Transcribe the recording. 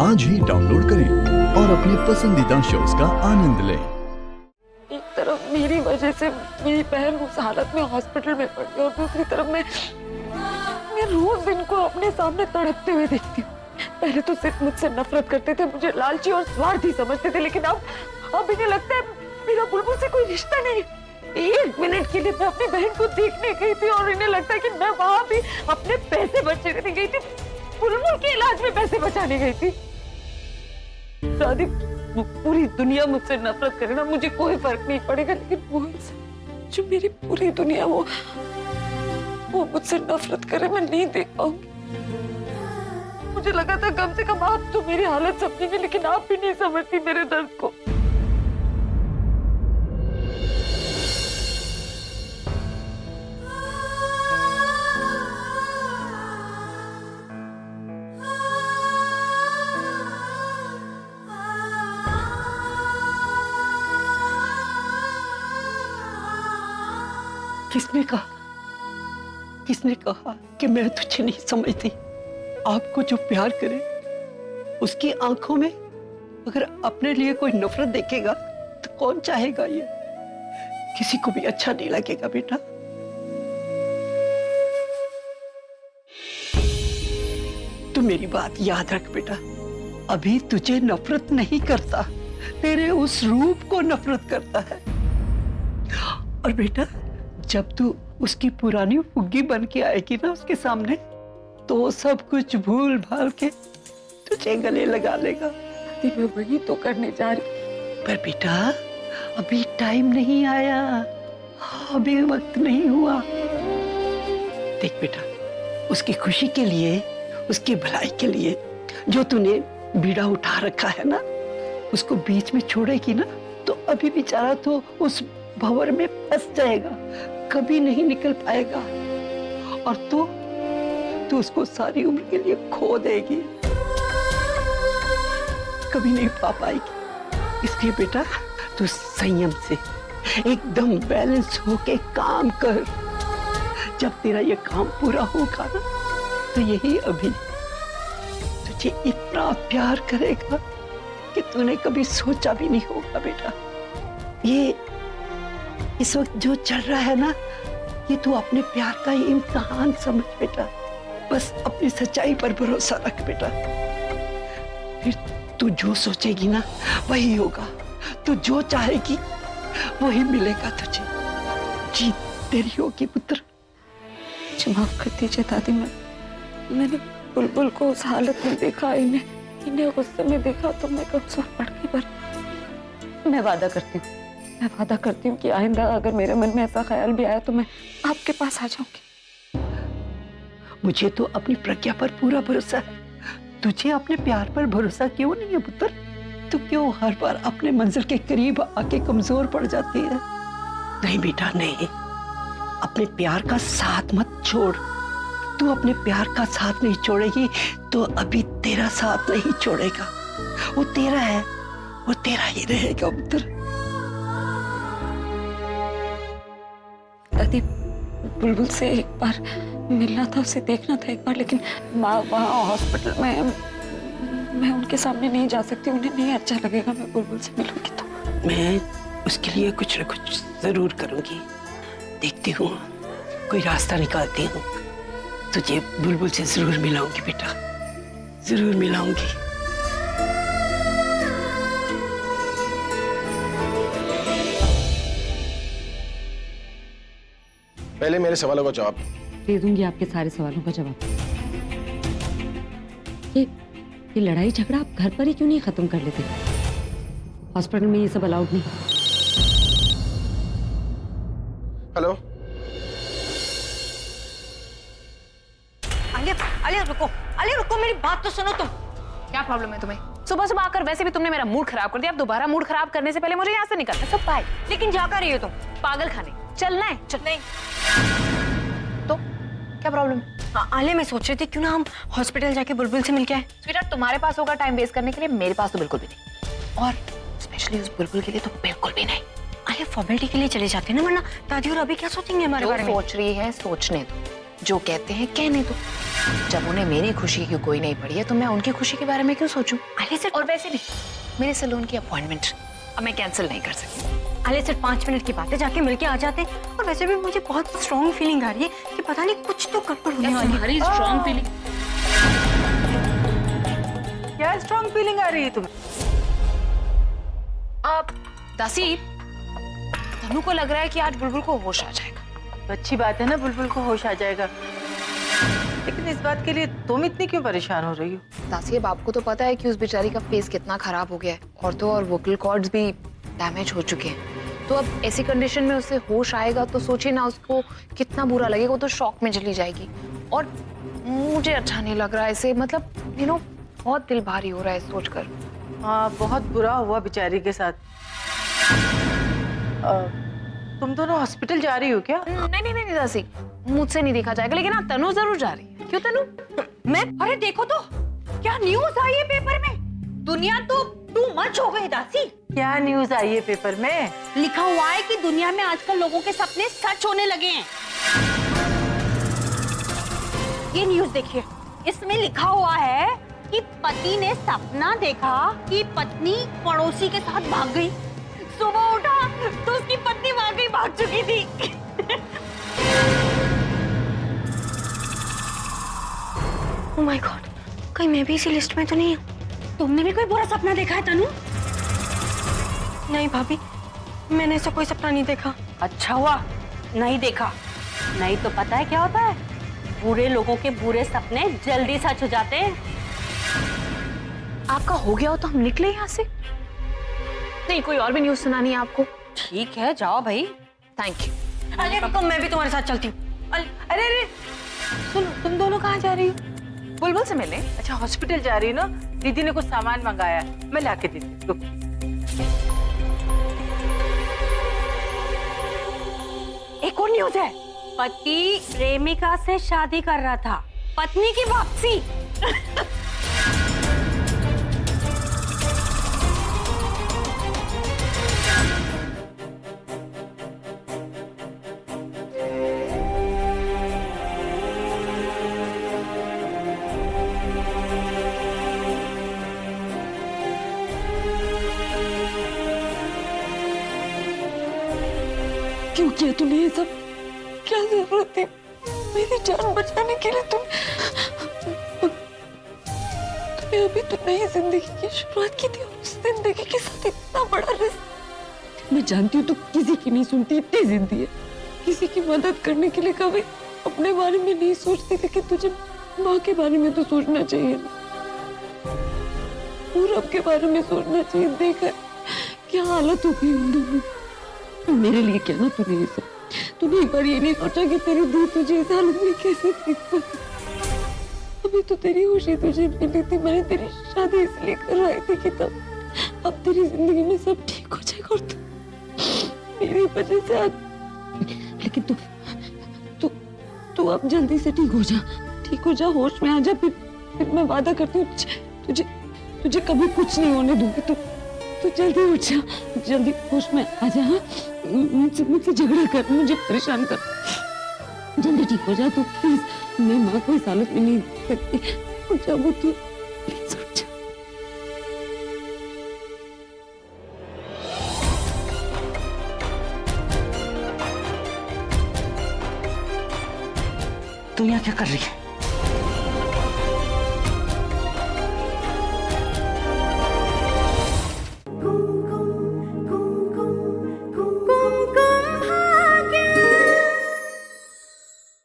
आज ही डाउनलोड करें और अपने पसंदीदा शोज का आनंद लें। एक तरफ मेरी वजह से मेरी बहन उस हालत में हॉस्पिटल में पड़ी और दूसरी तरफ मैं रोज इनको अपने सामने तड़पते हुए देखती हूँ। पहले तो सिर्फ मुझसे नफरत करते थे, मुझे लालची और स्वार्थी समझते थे, लेकिन अब इन्हें लगता है मेरा बुलबुल से कोई रिश्ता नहीं। एक मिनट के लिए मैं अपनी बहन को देखने गई थी और इन्हें लगता है कि मैं वहां भी अपने पैसे बचाने गई थी, बुलबुल के इलाज में पैसे बचाने गई थी। दादी, पूरी दुनिया मुझसे नफरत करे ना, मुझे कोई फर्क नहीं पड़ेगा, लेकिन वो जो मेरी पूरी दुनिया वो मुझसे नफरत करे, मैं नहीं देख पाऊंगी। मुझे लगा था कम से कम आप तो मेरी हालत समझेंगे, लेकिन आप भी नहीं समझती मेरे दर्द को। किसने कहा कि मैं तुझे नहीं समझती? आपको जो प्यार करे उसकी आंखों में अगर अपने लिए कोई नफरत देखेगा तो कौन चाहेगा? ये किसी को भी अच्छा नहीं लगेगा बेटा। तू मेरी बात याद रख बेटा, अभी तुझे नफरत नहीं करता, तेरे उस रूप को नफरत करता है। और बेटा, जब तू उसकी पुरानी फुग्गी बन के आएगी ना उसके सामने, तो वो सब कुछ भूल भाल के तुझे गले लगा लेगा। मैं वही तो करने जा रही। पर बेटा, अभी टाइम नहीं आया, अभी वक्त नहीं हुआ। देख बेटा, उसकी खुशी के लिए, उसकी भलाई के लिए जो तूने बीड़ा उठा रखा है ना, उसको बीच में छोड़ेगी ना तो अभी बेचारा तो उस भंवर में फंस जाएगा, कभी नहीं निकल पाएगा, और तू उसको सारी उम्र के लिए खो देगी, कभी नहीं पा पाएगी। इसलिए बेटा, तू संयम से एकदम बैलेंस होके काम कर। जब तेरा ये काम पूरा होगा ना, तो यही अभी तुझे इतना प्यार करेगा कि तूने कभी सोचा भी नहीं होगा बेटा। ये इस वक्त जो चल रहा है ना, ये तू अपने प्यार का ही इम्तिहान समझ बेटा। बस अपनी सच्चाई पर भरोसा रख बेटा, फिर तू जो सोचेगी ना वही होगा, तू जो चाहेगी वही मिलेगा तुझे। जीत तेरी होगी पुत्र। मुझे माफ कर दीजिए दादी, मैंने बुलबुल को उस हालत में देखा, इन्हें गुस्से में देखा तो मैं कमजोर पड़ गई। पर मैं वादा करती हूँ कि आइंदा अगर मेरे मन में ऐसा ख्याल भी आया तो मैं आपके पास आ जाऊंगी। मुझे तो अपनी प्रज्ञा पर पूरा भरोसा है, तुझे अपने प्यार पर भरोसा क्यों नहीं है पुत्र? तू क्यों हर बार अपने मंजिल के करीब आके कमजोर पड़ जाती है? नहीं बेटा नहीं, अपने प्यार का साथ मत छोड़। तू अपने प्यार का साथ नहीं छोड़ेगी तो अभी तेरा साथ नहीं छोड़ेगा। वो तेरा है, वो तेरा ही रहेगा पुत्र। दादी, बुलबुल से एक बार मिलना था, उसे देखना था एक बार, लेकिन माँ वहाँ हॉस्पिटल में, मैं उनके सामने नहीं जा सकती, उन्हें नहीं अच्छा लगेगा मैं बुलबुल से मिलूंगी तो। मैं उसके लिए कुछ न कुछ जरूर करूंगी, देखती हूँ कोई रास्ता निकालती हूँ। तुझे बुलबुल से जरूर मिलाऊंगी बेटा, जरूर मिलाऊंगी। पहले मेरे सवालों का जवाब दे दूंगी, आपके सारे सवालों का जवाब। ये लड़ाई झगड़ा आप घर पर ही क्यों नहीं खत्म कर लेते? हॉस्पिटल में ये सब अलाउड नहीं। हेलो, अली रुको, मेरी बात तो सुनो तुम। क्या प्रॉब्लम है तुम्हें? सुबह सुबह आकर वैसे भी तुमने मेरा मूड खराब कर दिया, अब दोबारा मूड खराब करने से पहले मुझे यहाँ से निकलना। सब बाय। लेकिन जा कर रही हो तुम? पागल खाने चलना है? चल नहीं तो क्या प्रॉब्लम है? आले, मैं सोच रही थी क्यों ना हम हॉस्पिटल जाके बुलबुल से मिलके आए। स्वीटहार्ट, तुम्हारे पास होगा टाइम वेस्ट करने के लिए, मेरे पास तो बिल्कुल भी नहीं, और स्पेशली उस बुलबुल के लिए तो बिल्कुल भी नहीं। अरे फॉर्मेलिटी के लिए चले जाते हैं ना, वरना दादी और अभी क्या सोचेंगे हमारे बारे में? सोच रही है सोचने दो, जो कहते हैं कहने दो। जब उन्हें मेरी खुशी की कोई नहीं पड़ी है तो मैं उनकी खुशी के बारे में क्यों सोचूं? आलिया सिर्फ और वैसे भी मेरे सैलून की अपॉइंटमेंट अब मैं कैंसिल नहीं कर सकती। आलिया सिर्फ 5 मिनट की बात है, जाके मिलके आ जाते। और वैसे भी मुझे बहुत स्ट्रॉन्ग फीलिंग आ रही है कि पता नहीं कुछ तो गड़बड़ होने वाली है। तुम्हारी स्ट्रॉन्ग फीलिंग? क्या स्ट्रॉन्ग फीलिंग आ रही है तुम्हें? अब दासी, तनु को लग रहा है कि आज बुलबुल को होश आ जाएगा। तो अच्छी बात है ना, बुलबुल को होश आ जाएगा। लेकिन इस बात के लिए तुम इतनी क्यों परेशान हो रही हो? दासी, अब आपको तो पता है कि उस बेचारी का फेस कितना खराब हो गया है, और तो और वोकल कॉर्ड्स भी डैमेज हो चुके हैं। तो अब ऐसी कंडीशन में उसे होश आएगा तो सोचिए ना उसको कितना बुरा लगेगा। वो तो शॉक में चली जाएगी। और मुझे अच्छा नहीं लग रहा है इसे, मतलब बहुत दिल भारी हो रहा है सोचकर। हाँ, बहुत बुरा हुआ बेचारी के साथ। तुम दोनों हॉस्पिटल जा रही हो क्या? नहीं दासी, मुझसे नहीं देखा जाएगा। लेकिन हाँ, तनु जरूर जा रही है। क्यों तनु? मैं अरे देखो तो क्या न्यूज आई है पेपर में। दुनिया तो टू मच हो गई दासी। क्या न्यूज आई है पेपर में? लिखा हुआ है कि दुनिया में आजकल लोगों के सपने सच होने लगे हैं। ये न्यूज देखिए, इसमें लिखा हुआ है कि पति ने सपना देखा कि पत्नी पड़ोसी के साथ भाग गई। सुबह उठा तो उसकी पत्नी वाकई भाग चुकी थी। ओह माय गॉड, कहीं मैं भी इसी लिस्ट में तो नहीं हूँ। तुमने भी कोई बुरा सपना देखा है तनु? नहीं भाभी, मैंने ऐसा कोई सपना नहीं देखा। अच्छा हुआ नहीं देखा, नहीं तो पता है क्या होता है, बुरे लोगों के बुरे सपने जल्दी सच हो जाते हैं। आपका हो गया हो तो हम निकले यहाँ से। नहीं, कोई और भी न्यूज सुनानी है आपको? ठीक है, जाओ भाई। Thank you. अरे रुको, मैं भी तुम्हारे साथ चलती हूँ। अरे अरे, सुनो, तुम दोनों कहाँ जा रही हो? बुलबुल से मिलने। अच्छा, हॉस्पिटल जा रही हो ना? दीदी ने कुछ सामान मंगाया है, मैं लाके देती हूँ। रुको। एक और न्यूज है, पति प्रेमिका से शादी कर रहा था, पत्नी की वापसी। क्यों किया तूने ये सब? क्या जरूरत थी मेरी जान बचाने के लिए? तुम्हें अभी तो नई जिंदगी की शुरुआत की थी, उस जिंदगी के साथ इतना बड़ा रिस्क। मैं जानती हूँ तू किसी की नहीं सुनती, इतनी जिद्दी है, किसी की मदद करने के लिए कभी अपने बारे में नहीं सोचती, लेकिन तुझे माँ के बारे में तो सोचना चाहिए, पूरब के बारे में सोचना चाहिए। देखा क्या हालत हो गई उन दोनों। मेरे लिए क्या ना तूने ये सब, तूने एक बार ये नहीं सोचा कि तेरी दी तुझे इस हालत में कैसे देख पाई। अभी तो तेरी खुशी तुझे मिली थी, मैंने तेरी शादी इसलिए करवाई थी कि तब अब तेरी जिंदगी में सब ठीक हो जाएगा, और तू मेरी वजह से आज। लेकिन तू अब जल्दी से ठीक हो जा, होश में आ जा। फिर मैं वादा करती हूँ तुझे कभी कुछ नहीं होने दूंगी। तू जल्दी उठ जा, जल्दी होश में आ जा। हाँ, मुझसे झगड़ा कर, मुझे परेशान कर, जल्दी ठीक हो जा तू प्लीज। मैं माँ को इस हालत में नहीं देख सकती। उठ जा वो, तू प्लीज उठ जा। तू यहाँ क्या कर रही है?